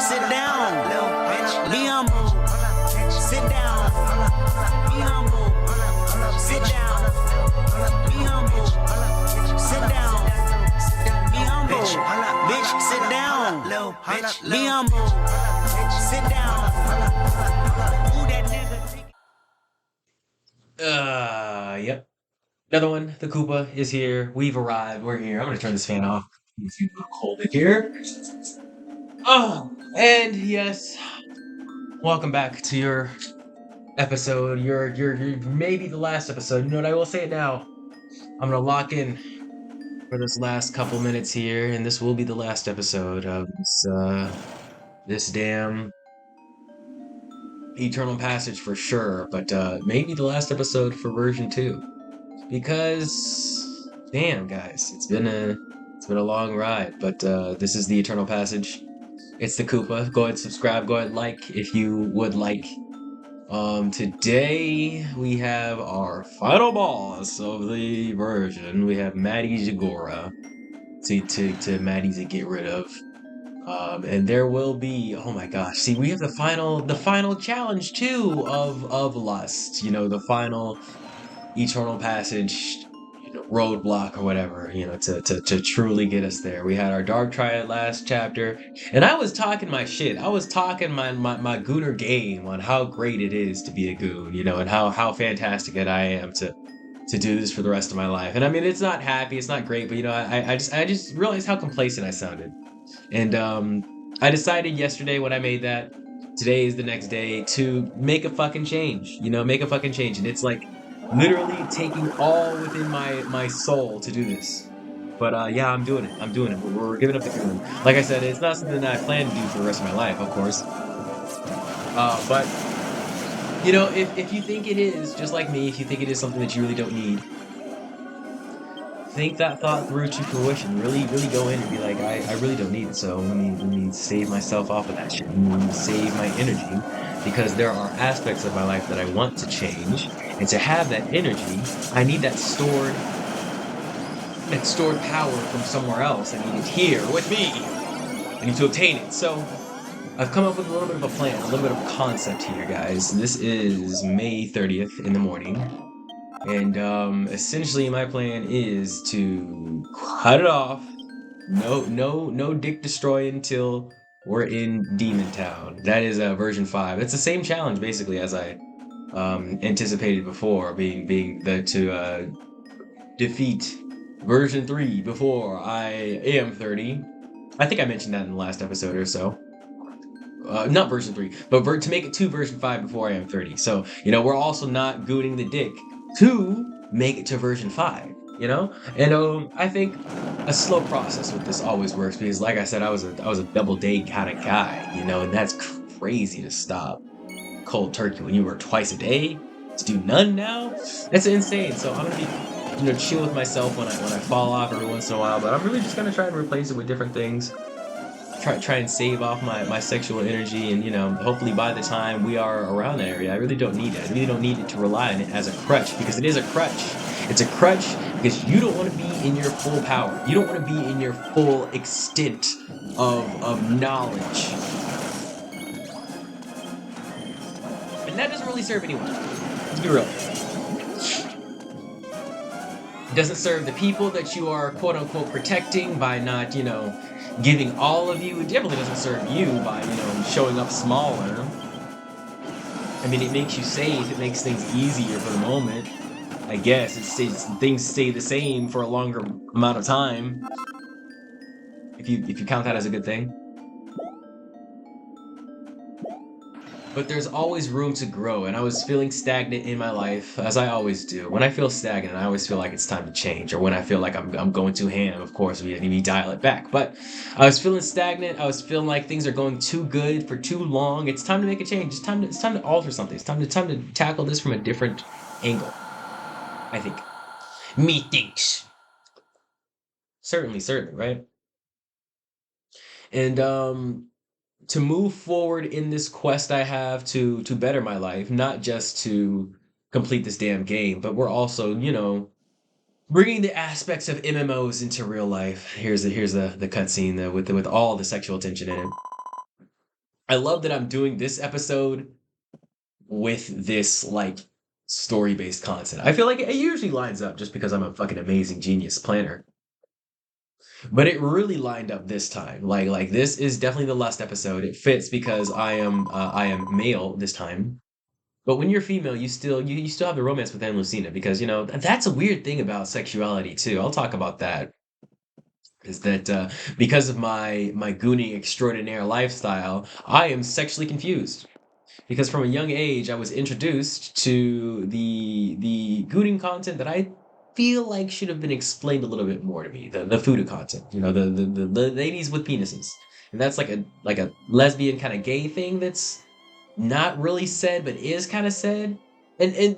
Sit down, be humble. Sit down, be humble. Sit down, be humble. Sit down, be humble. Bitch, sit down, be humble. Sit down. Who that nigga? Yep. Another one. The Koopa is here. We've arrived. We're here. I'm gonna turn this fan off. It's a little cold in here. Oh, and yes, welcome back to your episode. Your maybe the last episode. You know what? I will say it now. I'm gonna lock in for this last couple minutes here, and this will be the last episode of this damn Eternal Passage for sure. But maybe the last episode for version 2. Because damn guys, it's been a long ride, but this is the Eternal Passage. It's the Koopa. Go ahead, subscribe, go ahead, like if you would like. Today we have our final boss of the version. We have Maddie's Gora to Maddie's to get rid of. And there will be, oh my gosh, see, we have the final challenge too of Lust, the final Eternal Passage, roadblock or whatever, to truly get us there. We had our Dark Triad last chapter, and I was talking my shit. I was talking my gooner game on how great it is to be a goon, and how fantastic it I am to do this for the rest of my life. And I mean, it's not happy, it's not great, but I just realized how complacent I sounded. And I decided yesterday when I made that, today is the next day, to make a fucking change, make a fucking change. And it's like literally taking all within my soul to do this. But yeah, I'm doing it. We're giving up the goon. Like I said, it's not something that I plan to do for the rest of my life, of course. But if you think it is, just like me, if you think it is something that you really don't need, think that thought through to fruition. Really go in and be like, I really don't need it, so let me save myself off of that shit. Let me save my energy, because there are aspects of my life that I want to change, and to have that energy, I need that stored power from somewhere else. I need it here with me. I need to obtain it. So I've come up with a little bit of a plan, a little bit of a concept here, guys. This is May 30th in the morning. And essentially my plan is to cut it off. No dick destroy until we're in Demon Town. That is version 5. It's the same challenge basically as I anticipated before, being to defeat version 3 before I am 30. I think I mentioned that in the last episode or so. Not version 3, but to make it to version 5 before I am 30. So, we're also not gooning the dick to make it to version 5, And I think a slow process with this always works, because like I said, I was a double day kind of guy, and that's crazy to stop cold turkey when you work twice a day. To do none now? That's insane. So I'm gonna be, chill with myself when I fall off every once in a while, but I'm really just gonna try and replace it with different things. Try and save off my sexual energy, and hopefully by the time we are around that area, I really don't need it. I really don't need it to rely on it as a crutch, because it is a crutch. It's a crutch because you don't want to be in your full power. You don't want to be in your full extent of knowledge. And that doesn't really serve anyone. Let's be real. It doesn't serve the people that you are quote unquote protecting by not, giving all of you. It definitely doesn't serve you by, showing up smaller. I mean, it makes you safe. It makes things easier for the moment. I guess things stay the same for a longer amount of time. If you count that as a good thing. But there's always room to grow, and I was feeling stagnant in my life, as I always do. When I feel stagnant, I always feel like it's time to change, or when I feel like I'm going too ham, of course, we dial it back. But I was feeling stagnant. I was feeling like things are going too good for too long. It's time to make a change. It's time to alter something. It's time to tackle this from a different angle, I think. Methinks. Certainly, right? And to move forward in this quest I have to better my life, not just to complete this damn game, but we're also, bringing the aspects of MMOs into real life. Here's the cutscene with all the sexual tension in it. I love that I'm doing this episode with this like story-based content. I feel like it usually lines up just because I'm a fucking amazing genius planner. But it really lined up this time. Like this is definitely the last episode. It fits because I am male this time. But when you're female, you still have the romance with Anna Lucina because you know that's a weird thing about sexuality too. I'll talk about that. Is that because of my gooning extraordinaire lifestyle, I am sexually confused. Because from a young age, I was introduced to the gooning content that I feel like should have been explained a little bit more to me. The fuda content, you know, the ladies with penises, and that's like a lesbian kind of gay thing that's not really said but is kind of said. And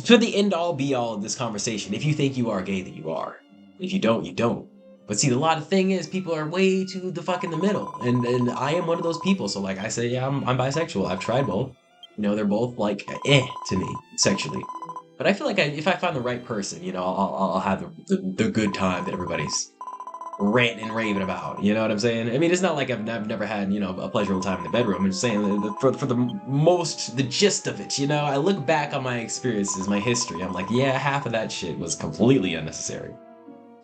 for the end all be all of this conversation, if you think you are gay, then you are. If you don't, you don't. But see, a lot of thing is people are way too the fuck in the middle, and I am one of those people. So like I say, yeah, I'm bisexual. I've tried both. You know, they're both like to me sexually. But I feel like if I find the right person, you know, I'll have the good time that everybody's ranting and raving about. You know what I'm saying? I mean, it's not like I've never had, you know, a pleasurable time in the bedroom. I'm just saying for the gist of it, you know, I look back on my experiences, my history. I'm like, yeah, half of that shit was completely unnecessary,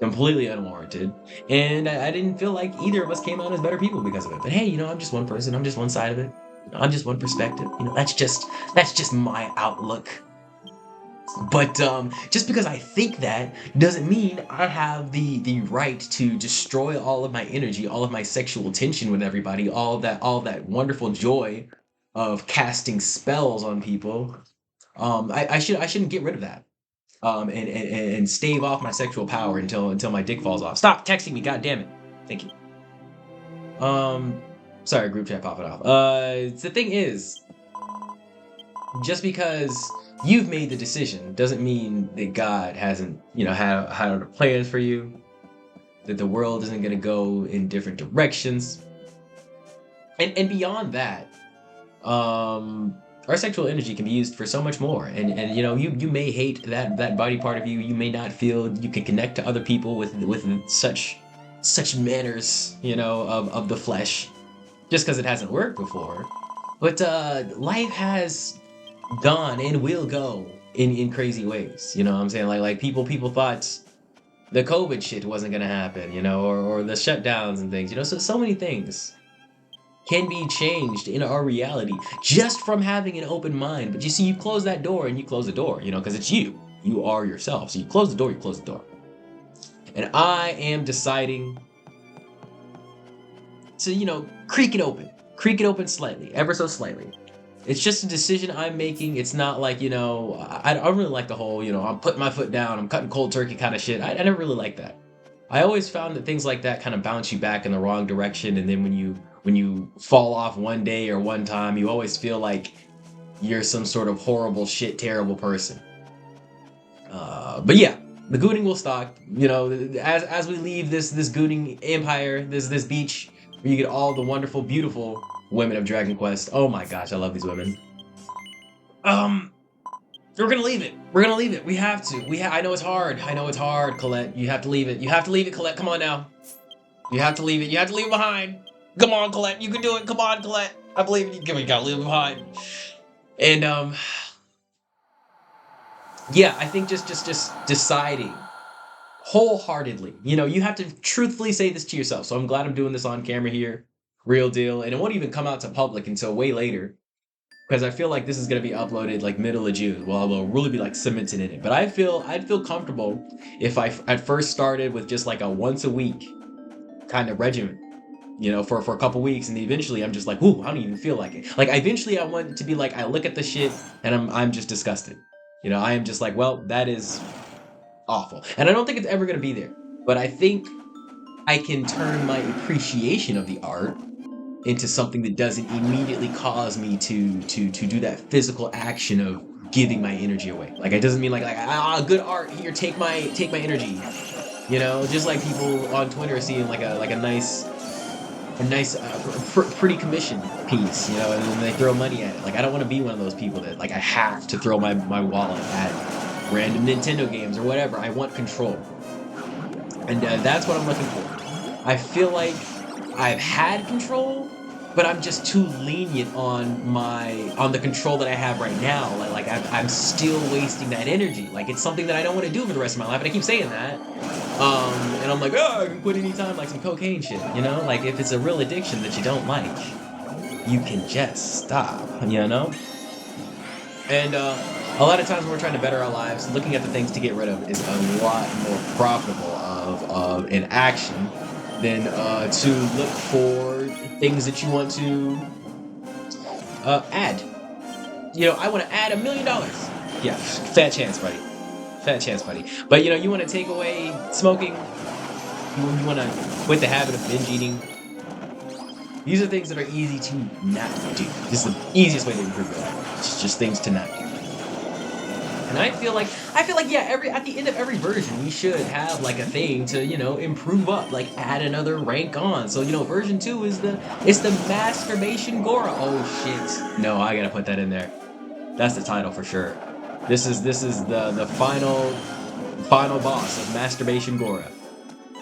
completely unwarranted, and I didn't feel like either of us came out as better people because of it. But hey, you know, I'm just one person. I'm just one side of it. I'm just one perspective. You know, that's just my outlook. But just because I think that doesn't mean I have the right to destroy all of my energy, all of my sexual tension with everybody, all of that wonderful joy of casting spells on people. I shouldn't get rid of that. And stave off my sexual power until my dick falls off. Stop texting me, god damn it. Thank you. Um, sorry, group chat popping off. The thing is, just because you've made the decision doesn't mean that God hasn't, you know, had plans for you, that the world isn't going to go in different directions. And beyond that, our sexual energy can be used for so much more. And you know, you may hate that body part of you. You may not feel you can connect to other people with such manners, you know, of the flesh, just because it hasn't worked before. But life has gone and will go in crazy ways. You know what I'm saying? Like people thought the COVID shit wasn't gonna happen, you know, or the shutdowns and things, you know, so many things can be changed in our reality just from having an open mind. But you see, you close that door and you close the door, you know, because it's you. You are yourself. So you close the door, you close the door. And I am deciding to, you know, creak it open slightly, ever so slightly. It's just a decision I'm making. It's not like, you know, I don't really like the whole, you know, I'm putting my foot down, I'm cutting cold turkey kind of shit. I never really like that. I always found that things like that kind of bounce you back in the wrong direction, and then when you fall off one day or one time, you always feel like you're some sort of horrible shit, terrible person. But yeah, the gooning will stop. You know, as we leave this gooning empire, this beach where you get all the wonderful, beautiful women of Dragon Quest. Oh my gosh, I love these women. We're gonna leave it. We're gonna leave it. We have to. I know it's hard. I know it's hard, Colette. You have to leave it. You have to leave it, Colette. Come on now. You have to leave it. You have to leave it behind. Come on, Colette. You can do it. Come on, Colette. I believe in you. You gotta leave it behind. And yeah, I think just deciding wholeheartedly. You know, you have to truthfully say this to yourself. So I'm glad I'm doing this on camera here, real deal, and it won't even come out to public until way later, because I feel like this is gonna be uploaded like middle of June. Well, we'll really be like cemented in it. But I'd feel comfortable if I at first started with just like a once a week kind of regimen, you know, for a couple weeks, and eventually I'm just like, ooh, I don't even feel like it. Like eventually I want it to be like I look at the shit and I'm just disgusted. You know, I am just like, well, that is awful. And I don't think it's ever gonna be there. But I think I can turn my appreciation of the art into something that doesn't immediately cause me to do that physical action of giving my energy away. Like it doesn't mean like good art here, take my energy. You know, just like people on Twitter are seeing like a nice pretty commission piece, you know, and then they throw money at it. Like I don't want to be one of those people that like I have to throw my wallet at random Nintendo games or whatever. I want control, and that's what I'm looking for. I feel like I've had control but I'm just too lenient on the control that I have right now. I'm still wasting that energy. Like it's something that I don't want to do for the rest of my life, and I keep saying that. And I'm like, oh, I can quit anytime, like some cocaine shit, you know? Like if it's a real addiction that you don't like, you can just stop, you know? And a lot of times when we're trying to better our lives, looking at the things to get rid of is a lot more profitable of an action than to look for things that you want to add. You know, I want to add $1 million. Yeah, fat chance, buddy. Fat chance, buddy. But you know, you want to take away smoking. You want to quit the habit of binge eating. These are things that are easy to not do. This is the easiest way to improve your life. It's just things to not do. And I feel like yeah, at the end of every version we should have like a thing to, you know, improve up, like add another rank on. So, you know, version 2 is the Masturbation Gora. Oh shit. No, I got to put that in there. That's the title for sure. This is the final boss of Masturbation Gora.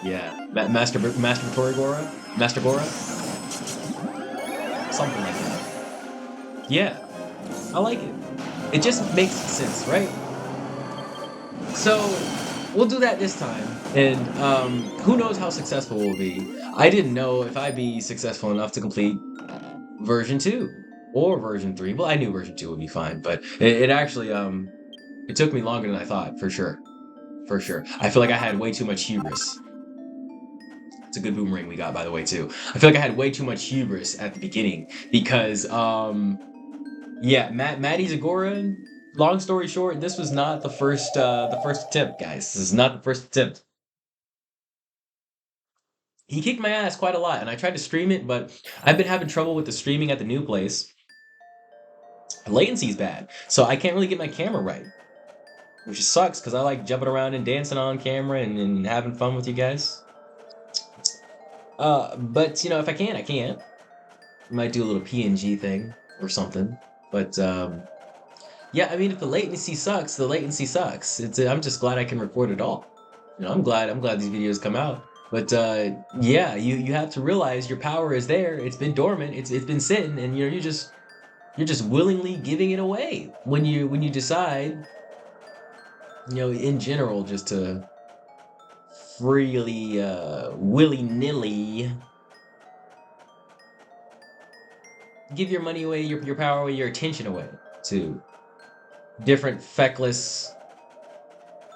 Yeah, masturbatory Gora, Master Gora, something like that. Yeah, I like it. It just makes sense, right? So we'll do that this time, and who knows how successful we'll be. I didn't know if I'd be successful enough to complete version 2 or version 3. Well, I knew version 2 would be fine, but it actually it took me longer than I thought, for sure. For sure. I feel like I had way too much hubris. It's a good boomerang we got, by the way, too. I feel like I had way too much hubris at the beginning because yeah, Maddie's Agora. Long story short, this was not the first attempt, guys. This is not the first attempt. He kicked my ass quite a lot, and I tried to stream it, but I've been having trouble with the streaming at the new place. Latency's bad, so I can't really get my camera right, which sucks because I like jumping around and dancing on camera and having fun with you guys. But you know, if I can, I can't. Might do a little PNG thing or something. But yeah, I mean, if the latency sucks, the latency sucks. I'm just glad I can record it all. You know, I'm glad these videos come out. But yeah, you have to realize your power is there. It's been dormant. It's been sitting, and you're just willingly giving it away when you decide, you know, in general, just to freely willy-nilly give your money away, your power away, your attention away to different feckless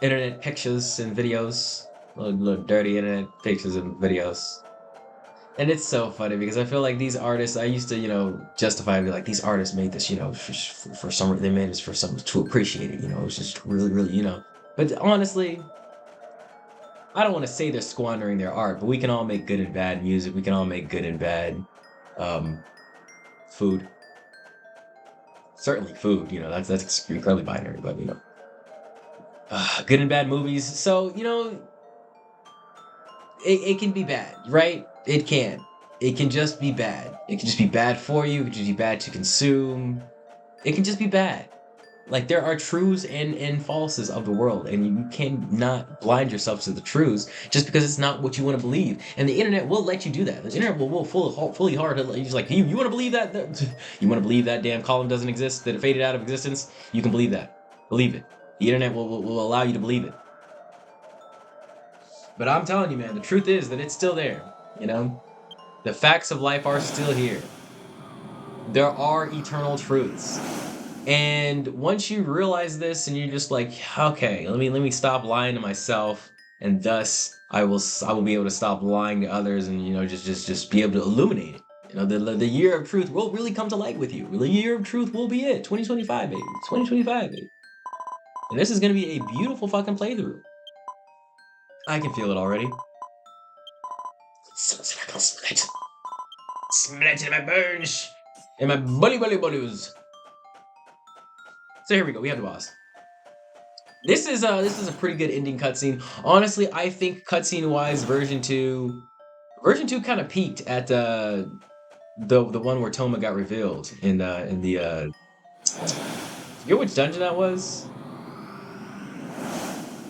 internet pictures and videos, little dirty internet pictures and videos. And it's so funny because I feel like these artists, I used to, you know, justify and be like, these artists made this, you know, for some, they made this for someone to appreciate it, you know, it's just really, really, you know. But honestly, I don't want to say they're squandering their art, but we can all make good and bad music. We can all make good and bad food. Certainly food, you know, that's incredibly binary, but you know. Good and bad movies. So, you know, it can be bad, right? It can. It can just be bad. It can just be bad for you. It can just be bad to consume. It can just be bad. Like, there are truths and falses of the world, and you cannot blind yourself to the truths just because it's not what you want to believe. And the internet will let you do that. The internet will fully hard. He's like, you want to believe that? You want to believe that damn column doesn't exist, that it faded out of existence? You can believe that. Believe it. The internet will allow you to believe it. But I'm telling you, man, the truth is that it's still there, you know? The facts of life are still here. There are eternal truths. And once you realize this and you're just like, okay, let me stop lying to myself, and thus I will be able to stop lying to others, and you know, just be able to illuminate it. You know, the year of truth will really come to light with you. The year of truth will be it. 2025, baby. 2025, baby. And this is gonna be a beautiful fucking playthrough. I can feel it already. Split in my bones, in my bullies. So here we go. We have the boss. This is a pretty good ending cutscene. Honestly, I think cutscene wise, version 2 kind of peaked at the one where Toma got revealed in the I forget which dungeon that was.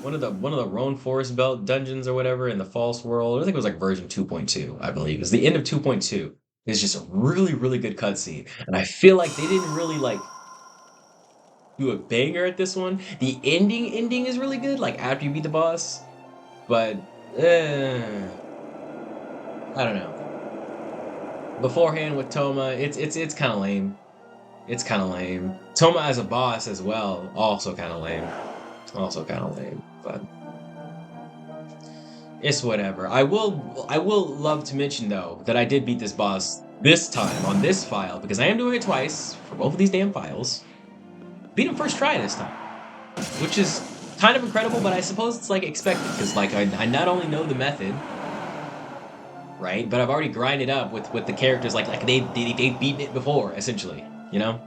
One of the Roan Forest Belt dungeons or whatever in the False World. I think it was like version 2.2, I believe. It was the end of 2.2. It's just a really, really good cutscene. And I feel like they didn't really like do a banger at this one. The ending is really good, like after you beat the boss. But I don't know. Beforehand with Toma, it's kind of lame. It's kind of lame. Toma as a boss as well, also kind of lame. Also kind of lame, but it's whatever. I will love to mention though that I did beat this boss this time on this file because I am doing it twice for both of these damn files. Beat him first try this time, which is kind of incredible, but I suppose it's like expected because like I not only know the method, right, but I've already grinded up with the characters like they've beaten it before essentially, you know.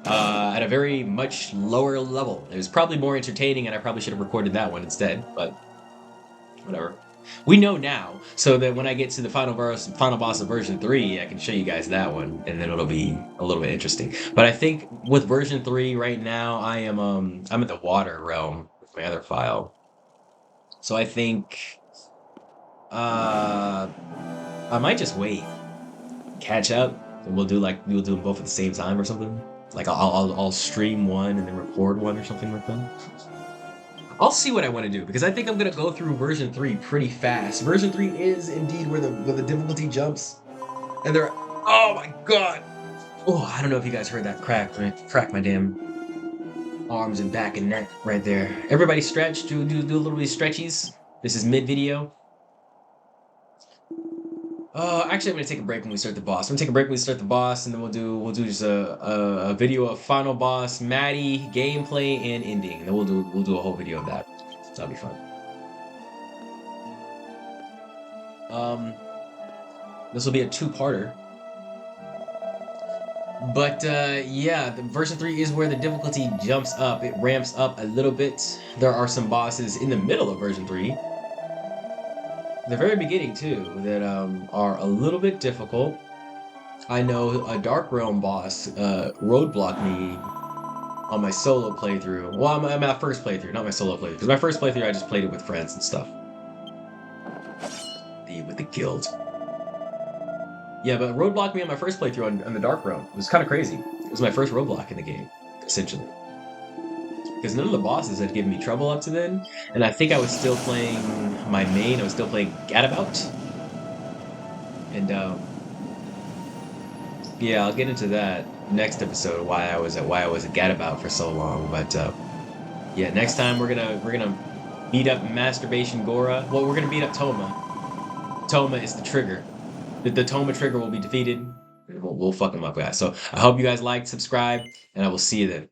At a very much lower level. It was probably more entertaining, and I probably should have recorded that one instead, but whatever. We know now, so that when I get to the final boss of version 3, I can show you guys that one, and then it'll be a little bit interesting. But I think with version 3 right now, I'm at the water realm with my other file. So I think I might just wait, catch up, and we'll do them both at the same time or something. Like I'll stream one and then record one or something like that. I'll see what I want to do because I think I'm gonna go through version 3 pretty fast. Version 3 is indeed where the difficulty jumps, and they're oh my god. Oh, I don't know if you guys heard that crack my damn arms and back and neck right there. Everybody stretch, do a little bit of stretchies. This is mid video. Actually, I'm gonna take a break when we start the boss. I'm gonna take a break when we start the boss, and then we'll do just a video of final boss, Maddie, gameplay, and ending. And then we'll do a whole video of that. So that'll be fun. This will be a two-parter. But yeah, the version 3 is where the difficulty jumps up. It ramps up a little bit. There are some bosses in the middle of version 3. The very beginning too that are a little bit difficult. I know a Dark Realm boss roadblocked me on my solo playthrough. Well, my first playthrough, not my solo playthrough. Because my first playthrough, I just played it with friends and stuff. With the guild. Yeah, but roadblocked me on my first playthrough on the Dark Realm. It was kind of crazy. It was my first roadblock in the game, essentially. Because none of the bosses had given me trouble up to then, and I think I was still playing my main. I was still playing Gadabout, and yeah, I'll get into that next episode. Why I was at Gadabout for so long, but yeah, next time we're gonna beat up Masturbation Gora. Well, we're gonna beat up Toma. Toma is the trigger. The Toma trigger will be defeated. We'll fuck him up, guys. So I hope you guys liked, subscribe, and I will see you then.